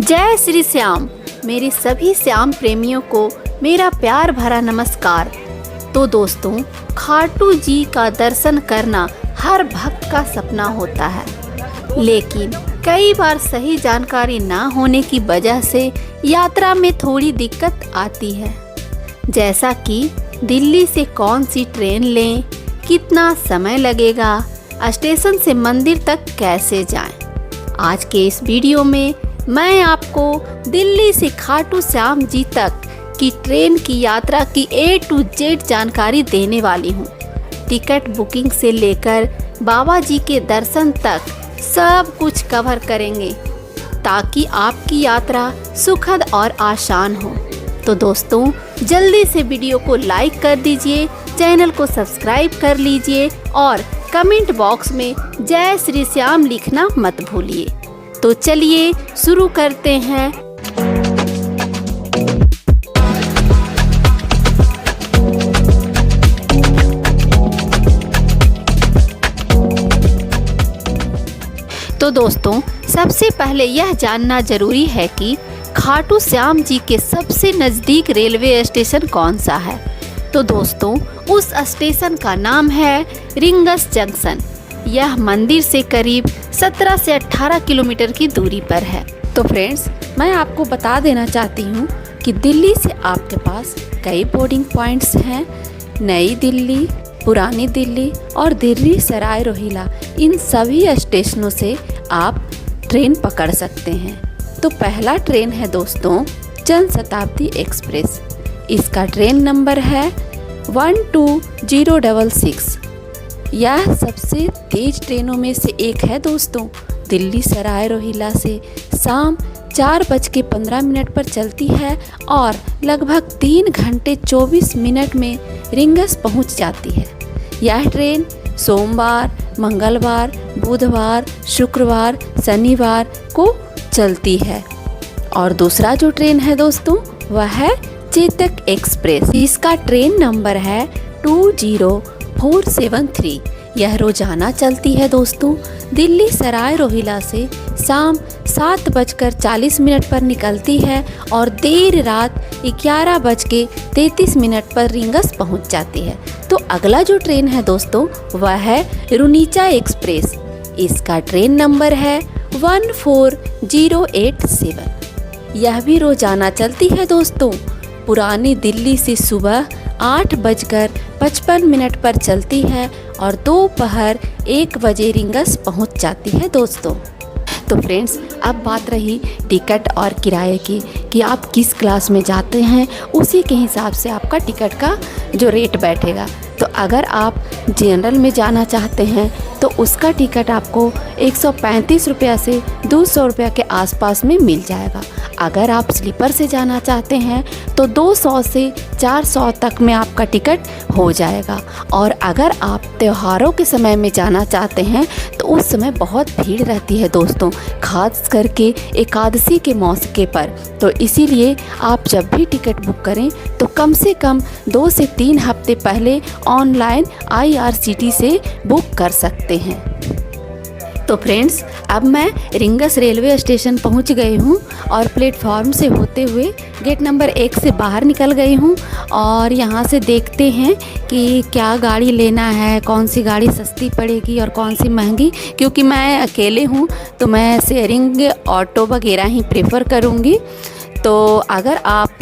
जय श्री श्याम। मेरे सभी श्याम प्रेमियों को मेरा प्यार भरा नमस्कार। तो दोस्तों, खाटू जी का दर्शन करना हर भक्त का सपना होता है, लेकिन कई बार सही जानकारी ना होने की वजह से यात्रा में थोड़ी दिक्कत आती है। जैसा कि दिल्ली से कौन सी ट्रेन लें, कितना समय लगेगा, स्टेशन से मंदिर तक कैसे जाएं। आज के इस वीडियो में मैं आपको दिल्ली से खाटू श्याम जी तक की ट्रेन की यात्रा की A to Z जानकारी देने वाली हूँ। टिकट बुकिंग से लेकर बाबा जी के दर्शन तक सब कुछ कवर करेंगे ताकि आपकी यात्रा सुखद और आसान हो। तो दोस्तों, जल्दी से वीडियो को लाइक कर दीजिए, चैनल को सब्सक्राइब कर लीजिए और कमेंट बॉक्स में जय श्री श्याम लिखना मत भूलिए। तो चलिए शुरू करते हैं। तो दोस्तों, सबसे पहले यह जानना जरूरी है कि खाटू श्याम जी के सबसे नज़दीक रेलवे स्टेशन कौन सा है। तो दोस्तों, उस स्टेशन का नाम है रिंगस जंक्शन। यह मंदिर से करीब 17 से 18 किलोमीटर की दूरी पर है। तो फ्रेंड्स, मैं आपको बता देना चाहती हूँ कि दिल्ली से आपके पास कई बोर्डिंग पॉइंट्स हैं। नई दिल्ली, पुरानी दिल्ली और दिल्ली सराय रोहिला, इन सभी स्टेशनों से आप ट्रेन पकड़ सकते हैं। तो पहला ट्रेन है दोस्तों जनशताब्दी एक्सप्रेस। इसका ट्रेन नंबर है 12066। यह सबसे तेज ट्रेनों में से एक है दोस्तों। दिल्ली सराय रोहिला से शाम 4:15 पर चलती है और लगभग 3 घंटे 24 मिनट में रिंगस पहुंच जाती है। यह ट्रेन सोमवार, मंगलवार, बुधवार, शुक्रवार, शनिवार को चलती है। और दूसरा जो ट्रेन है दोस्तों, वह है चेतक एक्सप्रेस। इसका ट्रेन नंबर है 20473। यह रोजाना चलती है दोस्तों। दिल्ली सराय रोहिला से शाम 7:40 पर निकलती है और देर रात 11:33 पर रिंगस पहुंच जाती है। तो अगला जो ट्रेन है दोस्तों, वह है रुनीचा एक्सप्रेस। इसका ट्रेन नंबर है 14087। यह भी रोजाना चलती है दोस्तों। पुरानी दिल्ली से सुबह 8:55 पर चलती है और दोपहर 1 बजे रिंगस पहुंच जाती है दोस्तों। तो फ्रेंड्स, अब बात रही टिकट और किराए की कि आप किस क्लास में जाते हैं, उसी के हिसाब से आपका टिकट का जो रेट बैठेगा। तो अगर आप जनरल में जाना चाहते हैं तो उसका टिकट आपको 135 रुपया से 200 रुपया के आसपास में मिल जाएगा। अगर आप स्लीपर से जाना चाहते हैं तो 200 से 400 तक में आपका टिकट हो जाएगा। और अगर आप त्योहारों के समय में जाना चाहते हैं तो उस समय बहुत भीड़ रहती है दोस्तों, खास करके एकादशी के मौके पर। तो इसीलिए आप जब भी टिकट बुक करें तो कम से कम 2 से 3 हफ्ते पहले ऑनलाइन IRCTC से बुक कर सकते हैं। तो फ्रेंड्स, अब मैं रिंगस रेलवे स्टेशन पहुंच गई हूं और प्लेटफॉर्म से होते हुए गेट नंबर 1 से बाहर निकल गई हूं। और यहां से देखते हैं कि क्या गाड़ी लेना है, कौन सी गाड़ी सस्ती पड़ेगी और कौन सी महंगी। क्योंकि मैं अकेले हूं तो मैं शेयरिंग ऑटो वगैरह ही प्रेफर करूंगी। तो अगर आप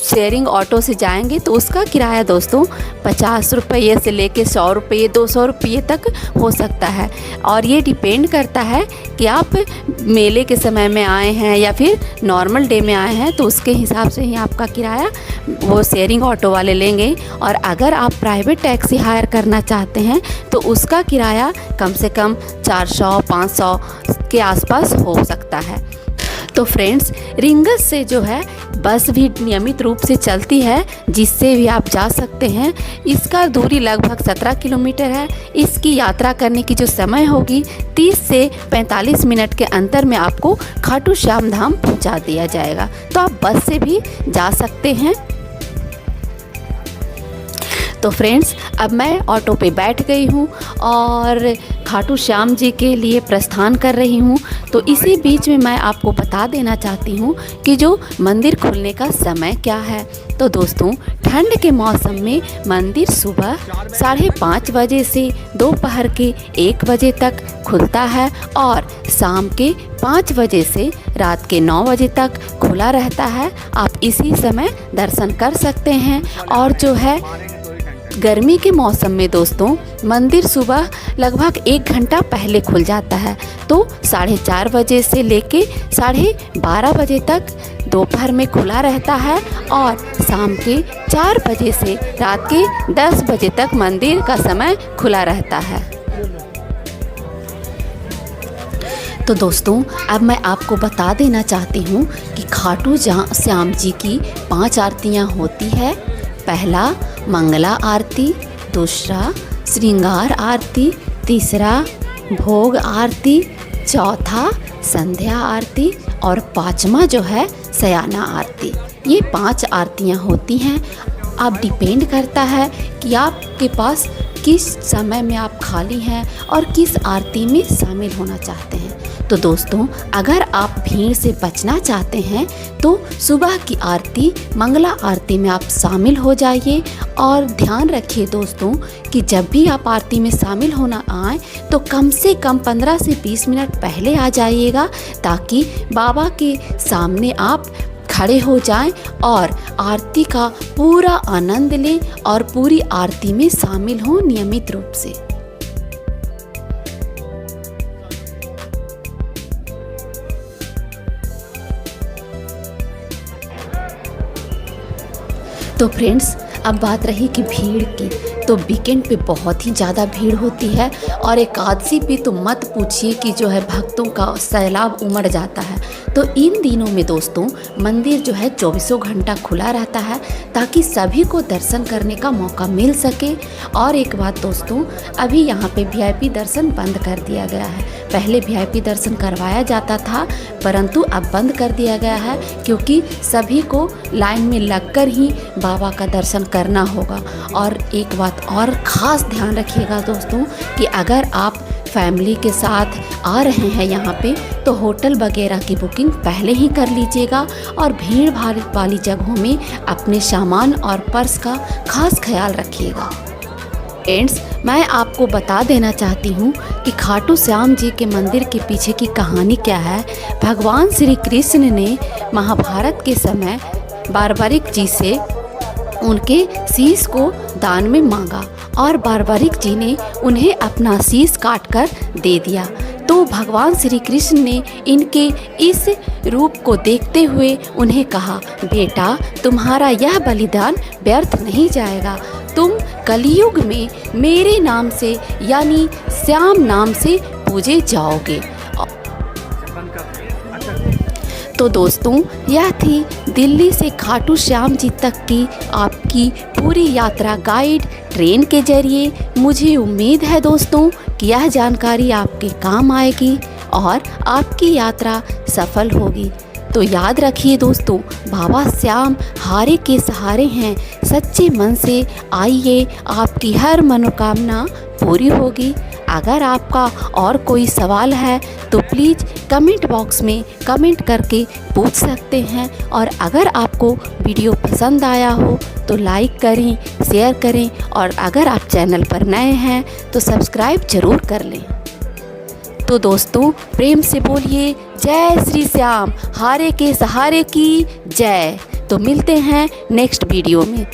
शेयरिंग ऑटो से जाएंगे तो उसका किराया दोस्तों 50 रुपये से लेके 100 रुपये 200 रुपये तक हो सकता है। और ये डिपेंड करता है कि आप मेले के समय में आए हैं या फिर नॉर्मल डे में आए हैं, तो उसके हिसाब से ही आपका किराया वो शेयरिंग ऑटो वाले लेंगे। और अगर आप प्राइवेट टैक्सी हायर करना चाहते हैं तो उसका किराया कम से कम 400-500 के आसपास हो सकता है। तो फ्रेंड्स, रिंगस से जो है बस भी नियमित रूप से चलती है, जिससे भी आप जा सकते हैं। इसका दूरी लगभग 17 किलोमीटर है। इसकी यात्रा करने की जो समय होगी 30 से 45 मिनट के अंतर में आपको खाटू श्याम धाम पहुंचा दिया जाएगा। तो आप बस से भी जा सकते हैं। तो फ्रेंड्स, अब मैं ऑटो पे बैठ गई हूँ और खाटू श्याम जी के लिए प्रस्थान कर रही हूँ। तो इसी बीच में मैं आपको बता देना चाहती हूँ कि जो मंदिर खुलने का समय क्या है। तो दोस्तों, ठंड के मौसम में मंदिर सुबह 5:30 बजे से दोपहर के 1 बजे तक खुलता है और शाम के 5 बजे से रात के 9 बजे तक खुला रहता है। आप इसी समय दर्शन कर सकते हैं। और जो है गर्मी के मौसम में दोस्तों, मंदिर सुबह लगभग 1 घंटा पहले खुल जाता है। तो 4:30 बजे से लेके 12:30 बजे तक दोपहर में खुला रहता है और शाम के 4 बजे से रात के 10 बजे तक मंदिर का समय खुला रहता है। तो दोस्तों, अब मैं आपको बता देना चाहती हूँ कि खाटू श्याम जी की 5 आरतियाँ होती है। पहला मंगला आरती, दूसरा श्रृंगार आरती, तीसरा भोग आरती, चौथा संध्या आरती और 5वां जो है शयना आरती। ये 5 आरतियाँ होती हैं। अब डिपेंड करता है कि आपके पास किस समय में आप खाली हैं और किस आरती में शामिल होना चाहते हैं। तो दोस्तों, अगर आप भीड़ से बचना चाहते हैं तो सुबह की आरती मंगला आरती में आप शामिल हो जाइए। और ध्यान रखिए दोस्तों कि जब भी आप आरती में शामिल होना आए तो कम से कम 15 से 20 मिनट पहले आ जाइएगा, ताकि बाबा के सामने आप खड़े हो जाएं और आरती का पूरा आनंद लें और पूरी आरती में शामिल हों नियमित रूप से। तो फ्रेंड्स, अब बात रही कि भीड़ की, तो वीकेंड पे बहुत ही ज़्यादा भीड़ होती है और एकादशी पे तो मत पूछिए कि जो है भक्तों का सैलाब उमड़ जाता है। तो इन दिनों में दोस्तों मंदिर जो है 24 घंटा खुला रहता है, ताकि सभी को दर्शन करने का मौका मिल सके। और एक बात दोस्तों, अभी यहाँ पे वीआईपी दर्शन बंद कर दिया गया है। पहले वीआईपी दर्शन करवाया जाता था, परंतु अब बंद कर दिया गया है, क्योंकि सभी को लाइन में लगकर ही बाबा का दर्शन करना होगा। और एक बात और ख़ास ध्यान रखिएगा दोस्तों कि अगर आप फैमिली के साथ आ रहे हैं यहाँ पे, तो होटल वगैरह की बुकिंग पहले ही कर लीजिएगा और भीड़ भाड़ वाली जगहों में अपने सामान और पर्स का खास ख्याल रखिएगा। फ्रेंड्स, मैं आपको बता देना चाहती हूँ कि खाटू श्याम जी के मंदिर के पीछे की कहानी क्या है। भगवान श्री कृष्ण ने महाभारत के समय बारबरिक जी से उनके शीश को दान में मांगा और बारबरिक जी ने उन्हें अपना शीश काटकर दे दिया। तो भगवान श्री कृष्ण ने इनके इस रूप को देखते हुए उन्हें कहा, बेटा, तुम्हारा यह बलिदान व्यर्थ नहीं जाएगा। तुम कलयुग में मेरे नाम से यानी श्याम नाम से पूजे जाओगे। तो दोस्तों, यह थी दिल्ली से खाटू श्याम जी तक की आपकी पूरी यात्रा गाइड ट्रेन के जरिए। मुझे उम्मीद है दोस्तों कि यह जानकारी आपके काम आएगी और आपकी यात्रा सफल होगी। तो याद रखिए दोस्तों, बाबा श्याम हारे के सहारे हैं। सच्चे मन से आइए, आपकी हर मनोकामना पूरी होगी। अगर आपका और कोई सवाल है तो प्लीज़ कमेंट बॉक्स में कमेंट करके पूछ सकते हैं। और अगर आपको वीडियो पसंद आया हो तो लाइक करें, शेयर करें और अगर आप चैनल पर नए हैं तो सब्सक्राइब ज़रूर कर लें। तो दोस्तों, प्रेम से बोलिए जय श्री श्याम, हारे के सहारे की जय। तो मिलते हैं नेक्स्ट वीडियो में।